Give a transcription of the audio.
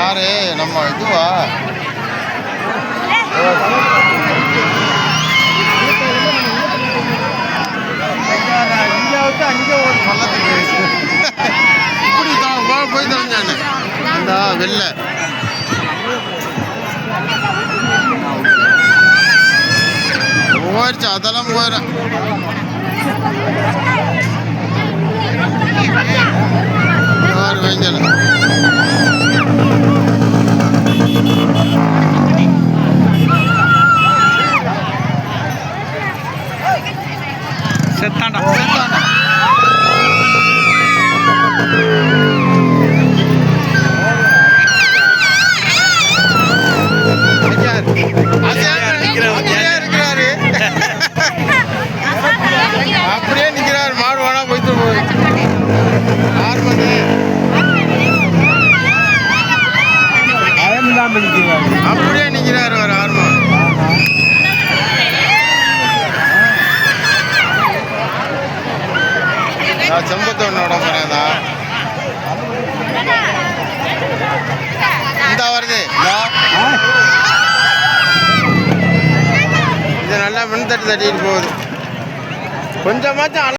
யாரு நம்ம இதுவா அங்கே ஒரு பள்ளத்துக்கு இப்படி போய் தரஞ்சானே அந்த வெளில போயிடுச்சு அதெல்லாம் போயிடும் வெஞ்சல் செத்தாண்டா அப்படியே நிக்கிறாரு மாடு வேணா போயிட்டு போய் 6 மணி அப்படியே நிக்கிறாரு ஒரு 6 மணி செம்பத்தோட போறேதா இந்த வருது இது நல்லா மின் தட்டிட்டு போகுது கொஞ்சமாச்சும்